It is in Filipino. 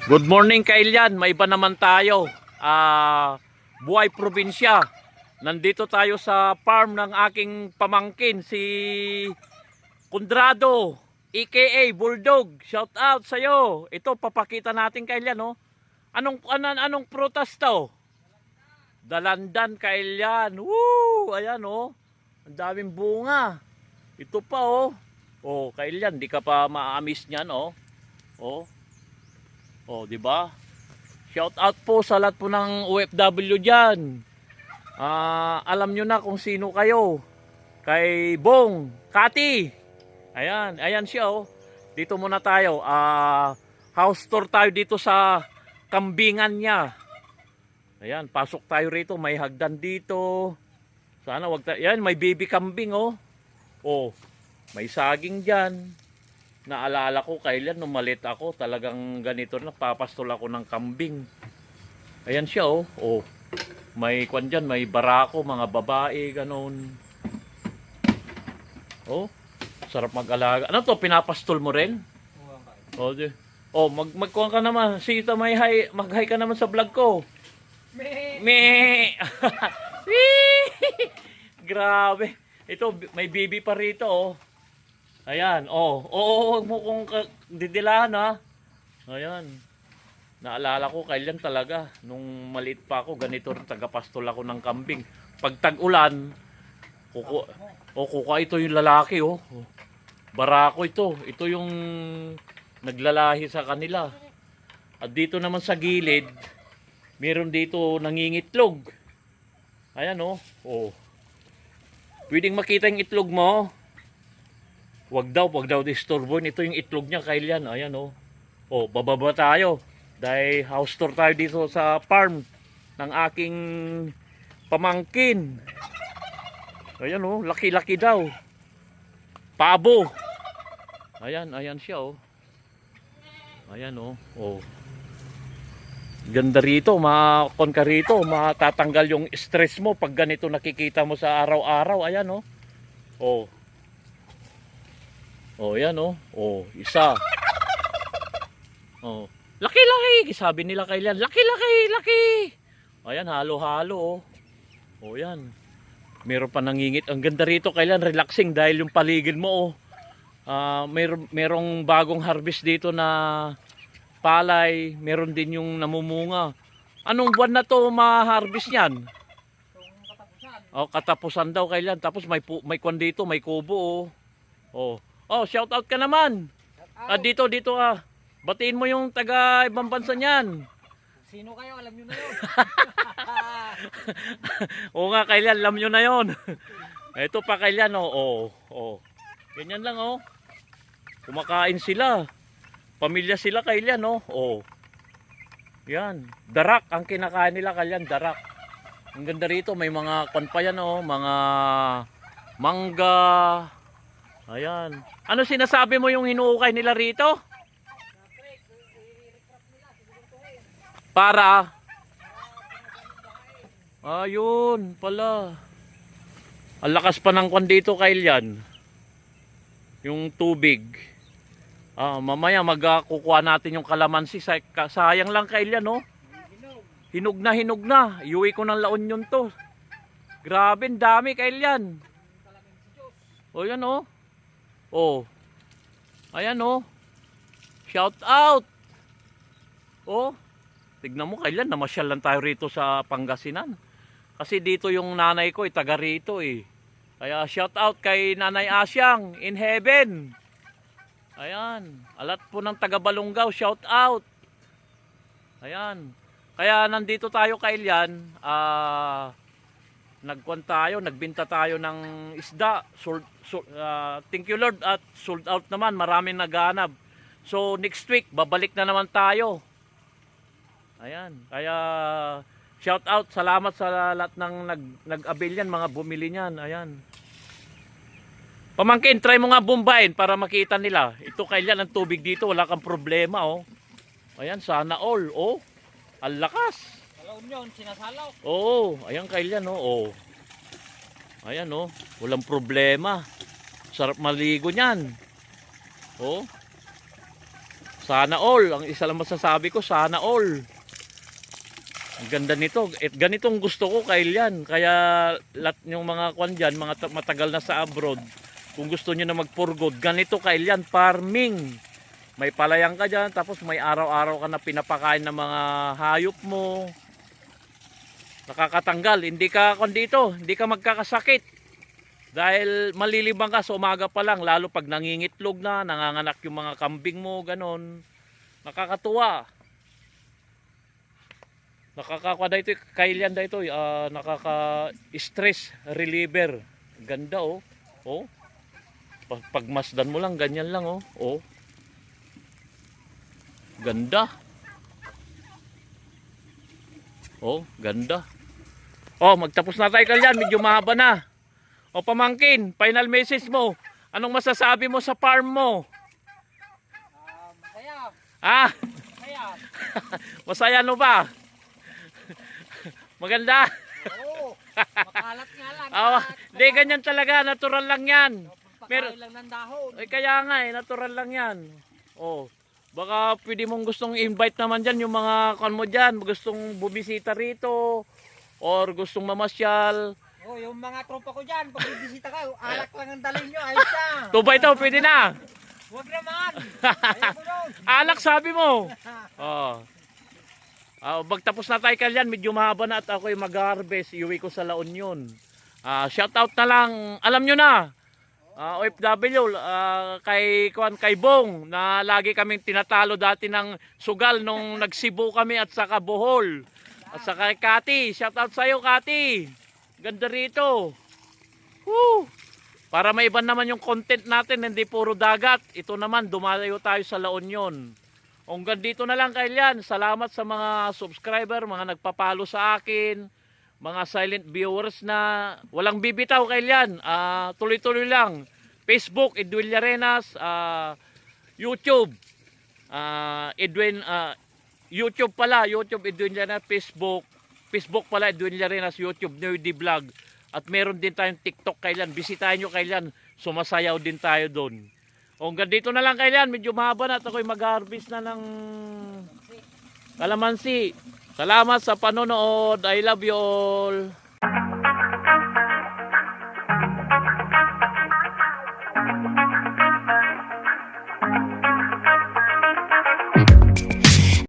Good morning, Kailian. May iba naman tayo. Buhay probinsya. Nandito tayo sa farm ng aking pamangkin, si Condrado, aka Bulldog. Shout out sa'yo. Ito, papakita natin, Kailian, no? Anong prutas to? Dalandan, Kailian. Woo! Ayan, oh. Ang daming bunga. Ito pa, oh. Oh, Kailian, di ka pa maamis niyan, oh. Oh. Oh, di ba? Shout out po sa lahat po ng OFW diyan. Alam niyo na kung sino kayo. Kay Bong, Kati. Ayan, ayan siya, oh. Dito muna tayo. House tour tayo dito sa kambingan niya. Ayan, pasok tayo rito, may hagdan dito. Sana wag tayo. Ayan, may baby kambing, oh. Oh, may saging diyan. Naalala ko kailan nung maliit ako, talagang ganito na papastol ako ng kambing. Ayan siya, oh. Oh. May kwan dyan, may barako, mga babae, ganon. Oh. Sarap mag-alaga. Ano to, pinapastol mo rin? Oh, oh, magkuhan ka naman. Sita, mag-hi ka naman sa vlog ko. Me. Grabe. Ito, may baby pa rito, oh. Ayan, oh. Huwag mo kong didilaan, ha. Ayan. Naalala ko kailan talaga. Nung maliit pa ako, ganito rin, tagapastol ako ng kambing. Pag tag-ulan, kuka ito yung lalaki, oh. Barako ito. Ito yung naglalahi sa kanila. At dito naman sa gilid, meron dito nangingitlog. Ayan, oh. Oh. Pwedeng makita yung itlog mo. Wag daw disturboin. Ito yung itlog niya, Kailian. Ayan, oh. Oh, bababa tayo. Dahil house tour tayo dito sa farm ng aking pamangkin. Ayan, oh. Laki-laki daw. Pabo. Ayan, ayan siya, oh. Ayan, oh. Oh. Ganda rito, makon ka rito, matatanggal yung stress mo pag ganito nakikita mo sa araw-araw. Ayan, oh. Oh. Oh, yan, oh. Oh, isa. Oh. Laki-laki. Sabi nila kailan, laki-laki. Ayan, halo-halo, oh. Oh, yan. Meron pa nangingit. Ang ganda rito kailan, relaxing dahil yung paligid mo, oh. Merong bagong harvest dito na palay. Meron din yung namumunga. Anong buwan na to ma-harvest yan? Oh, katapusan daw kailan. Tapos may kwan dito, may kubo, oh. Oh. Oh, shout out ka naman. Dito ah. Batiin mo yung taga ibang bansa niyan. Sino kayo? Alam nyo na yun. Oo nga, kailan alam nyo na yon. Ito pa kailan, oh. Oh. Ganyan lang, oh. Kumakain sila. Pamilya sila kailan, oh. Oh. Yan. Darak ang kinakain nila kailan, darak. Ang ganda rito, may mga kwan pa yan, oh. Mga mangga. Ayan. Ano sinasabi mo yung hinuukay nila rito? Para? Ayun pala. Ang lakas pa ng kwan dito, Kailian. Yung tubig. Mamaya magkukuha natin yung kalamansi. Sayang lang, Kailian, no? Hinog na. Iuwi ko ng La Union to. Grabe, dami, Kailian. O yan, oh. Oh. Ayan, oh. Shout out. Oh. Tignan mo kailan namasyal lang tayo rito sa Pangasinan. Kasi dito yung nanay ko, taga rito, eh. Kaya shout out kay Nanay Asyang in heaven. Ayan. Alat po ng taga Balongaw, shout out. Ayan. Kaya nandito tayo Kailian, nagbenta tayo ng isda. Thank you Lord, at sold out naman, maraming naghahanap. So next week babalik na naman tayo. Ayan, kaya shout out, salamat sa lahat ng nag-avail yan, mga bumili niyan. Ayan. Pamangkin, try mo nga bumbayin para makita nila. Ito Kailian, ang tubig dito, wala kang problema, oh. Ayan, sana all, oh. Ang lakas. Yun, sinasalaw. Oo, ayan Kailian, oh. Oh. Ayan, oh. Walang problema. Sarap maligo niyan. Oh. Sana all. Ang isa lang masasabi ko, sana all. Ang ganda nito. Ganitong gusto ko kay yan. Kaya lahat yung mga kwan dyan, mga matagal na sa abroad, kung gusto nyo na mag-for-good, ganito kay yan, farming. May palayang ka dyan, tapos may araw-araw ka na pinapakain ng mga hayop mo. Nakakatanggal. Hindi ka dito, hindi ka magkakasakit. Dahil malilibang ka sa umaga pa lang, lalo pag nangingitlog na, nanganganak yung mga kambing mo, ganon. Nakakatuwa. Nakakakuha dito, kailian dito, nakaka-stress reliever. Ganda oh. Oh. Pagmasdan mo lang, ganyan lang oh. Oh. Ganda. Oh, ganda. Oh, magtapos na tayo kalyan, medyo mahaba na. O pamangkin, final message mo. Anong masasabi mo sa farm mo? Masaya. Ah, Masaya. masaya no ba? Maganda. Oo. Makalat nga lang. Ah, di ganyan talaga, natural lang 'yan. Pagpakain lang ng dahon. Ay kaya nga natural lang 'yan. Oh, baka pwede mong gustong invite naman diyan yung mga kon mo diyan, gustong bumisita rito or gustong mamasyal. Oh, yung mga tropa ko dyan, pag bibisita kayo, alak lang ang dalhin nyo, ayos na. Tuba ito, pwede na. Huwag naman. Ayaw mo nun. Alak sabi mo. Oh. Magtapos na tayo kalyan, medyo mahaba na at ako'y mag-harvest, iuwi ko sa La Union. Shout out na lang, alam nyo na, OFW, kay Bong, na lagi kaming tinatalo dati ng sugal nung nagsibo kami at saka Bohol. At saka kay Kati, shout out sa'yo Kati. Ganda rito. Woo! Para maiba naman yung content natin, hindi puro dagat. Ito naman, dumalayo tayo sa La Union. Hanggang dito na lang kailyan. Salamat sa mga subscriber, mga nagpapalo sa akin, mga silent viewers na walang bibitaw kailyan. Tuloy-tuloy lang. Facebook, Edwin Llarenas, YouTube, YouTube pala, YouTube Edwin Llarenas, Facebook pala Edwin Llarenas, YouTube Nerdy Vlog. At meron din tayong TikTok kailan. Bisitahin nyo kailan. Sumasayaw din tayo doon. Hanggang dito na lang kailan. Medyo mahaba na at ako'y mag-harvest na ng kalamansi. Salamat sa panonood. I love you all.